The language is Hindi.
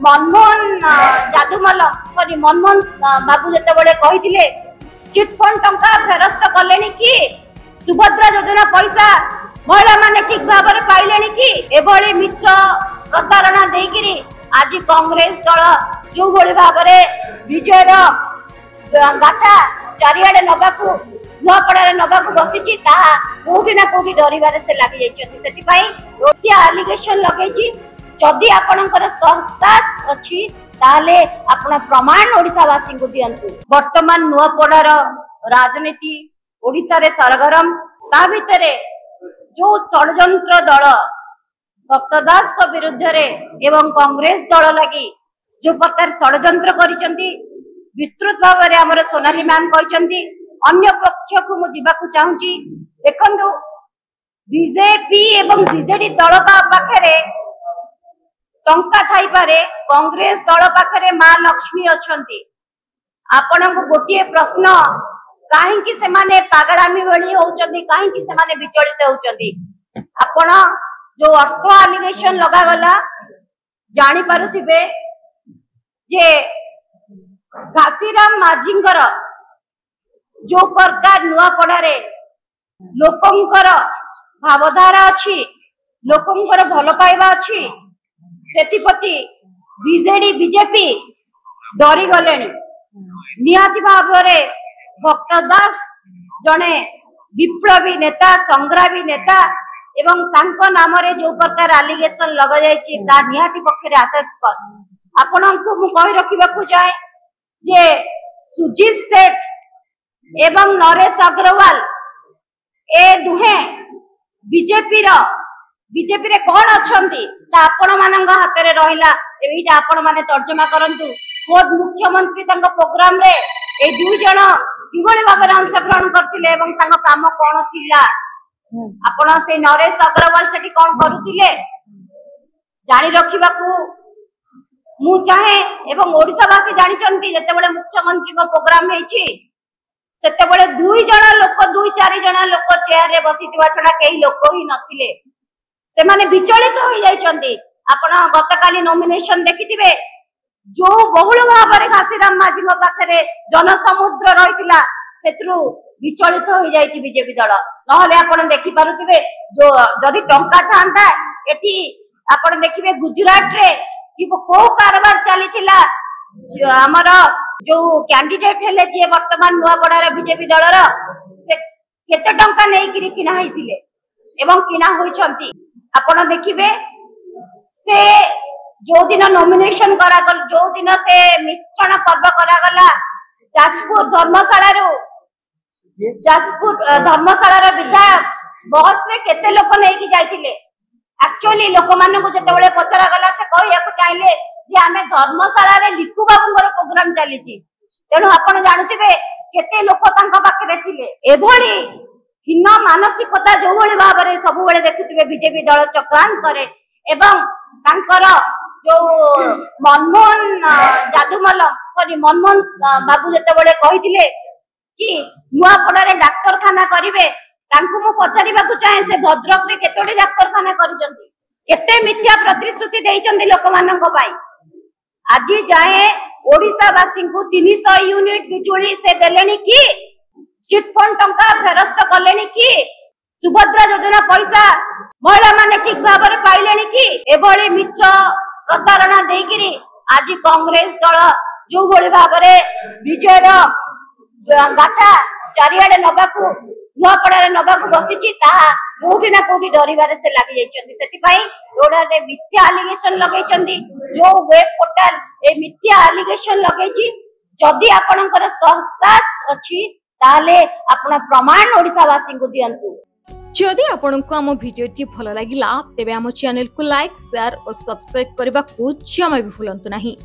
मनमोहन जादूमल सॉरी मनमोहन बाबू जेतेबेले कहिथिले चिटफंड टंका फेरस्त कलेनी कि सुभद्रा योजना पैसा महिला माने ठीक भाव में पाइलेनी कि एभली मिछ प्रतारणा देकिरी आज कांग्रेस दल जो भली भाव में विजयर गाथा चारिआडे नबाकू नुआपड़ारे नबाकू बसीची ताहा कोठी ना कोठी डरिबारे से लागि जाइछथि सेति पई ओटिया एलिगेशन लगेछि जदि आपनकर संस्था अछि ताले आपण प्रमाण ओडिसावासी को दियंतु। वर्तमान नुआपड़ार राजनीति ओडिसा रे सरगरम ता भितरे जो षडयंत्र दल भक्तदास को विरुद्ध रे एवं कांग्रेस दल लगी जो प्रकार षडयंत्र करिसंती विस्तृत भाव में हमर सोनाली मैम कहचंती अन्य पक्ष को मु दिबाकू चाहूची देखंतु बीजेपी एवं बीजेडी दल पाखरे टंका थाई पारे कांग्रेस दल पाखरे मां लक्ष्मी अछंती आपण को गोटिए प्रश्न काहे कि से माने पागड़ामी बळी होउचंती काहे कि से माने विचलित होउचंती आपण जो अर्थ एलिगेशन लगा गला जानि पारुथिबे जे घासीराम माझींकर जो प्रकार नुआपड़ा रे लोकंकर भावधारा अच्छी लोकंकर भल पाइबा अच्छी सेतिपति बीजेडी बीजेपी डरी गलेनी निहाती भाव रे भक्तदास जने विप्लवी नेता संग्रामी नेता एवं तांको नाम रे जो प्रकार एलिगेशन लगा जायछि ता निहाती पक्षरे आशास्पद आपनकु मु कहि रखिबाकू चाहे जे सुजीत सेठ एवं नरेश अग्रवाल ए दुहे बीजेपी रे कौन अछंती ता आपण मानंग हाथ रे रहिला एटा आपण माने तर्जमा करंतु खुद मुख्यमंत्री तांको प्रोग्राम रे ए दुई जण किबळे भाबरे अंशग्रहण करथिले एवं तांको काम कोन थिला आपण से नरेश अग्रवाल सेठी कोन करूथिले जानि रखिबाकू मु चाहे एवं ओडिसावासी जानिचंती जेतेबेले मुख्यमंत्री को प्रोग्राम हेछि सेतेबेले दुई चारि जण लोक चेयर रे बसितिवा छडा केही लोक ही नथिले से माने विचलित होई जाइचंती आपण गतकाली नॉमिनेशन देखिथिबे जो बहुल भाव रे घासीराम माझी पाखरे जनसमुद्र रहितिला सेत्रु विचलित होई जाइछि बीजेपी दल नहले आपण देखि पारुथिबे जो जदि टंका थांता एठी आपण देखिबे गुजरात रे कि को कारबार चलीथिला हमर जो कैंडिडेट हेले जे वर्तमान नुआपड़ा रे बीजेपी दल रो से केते टंका नै किरि किना हैथिले एवं किना होइछंती आपण देखिबे से जो दिन नॉमिनेशन करा गल जो दिन से मिश्रण पर्व करा गला जाजपुर धर्मशाला रे विधायक बस रे केते लोक नै कि जाइथिले एक्चुअली लोक मान को जेतेबेले पचरा गला से कहिया को चाहिले जे आमे धर्मशाला रे लिखु बाबूंगर प्रोग्राम चली छि तेणु आपण जानुथिबे केते लोक तांका पाखरे थिले एभली हिन्न मानसिकता जो भली भाव रे सब बेले देखुथिबे बीजेपी दल चक्रांत करे एवं तांकर जो मनमोहन जादूमल सॉरी मनमोहन बाबू जेतेबेले कहिथिले कि नुआपड़ा रे डाक्तरखाना करिवे तांकु मु पचारिबाकू चाहे से भद्रक रे केतोडी डाक्तरखाना करिसंती केते मिथ्या प्रतिश्रुति देइचंती लोक मानक पाई आज जाए ओडिसा वासी को 300 यूनिट बिजुली से देलेनी कि चिटफंड टंका फेरस्त कलेनी कि सुभद्रा योजना पैसा महिला माने ठीक भाव में पाइलेनी कि एभली मिछ प्रतारणा देकिरी आज कांग्रेस दल जो भली भाव में विजयर गाथा चारिआडे नबाकू नुआपड़ारे नबाकू बसीची ताहा कोठी ना कोठी डरिबारे से लागि जाइछंती सेति पई ओडारे मिथ्या एलिगेशन लगेछंती जो वेब पोर्टल ए मिथ्या एलिगेशन लगेछि जदि आपनकर संस्था अछि ताले आपण प्रमाण ओडिसावासी को दियंतु। जदि आपनको आम भिडियोटी भल लागिला तेबे आम चैनल को लाइक शेयर और सब्सक्राइब करबा को जमा भी भूलंतु नहीं।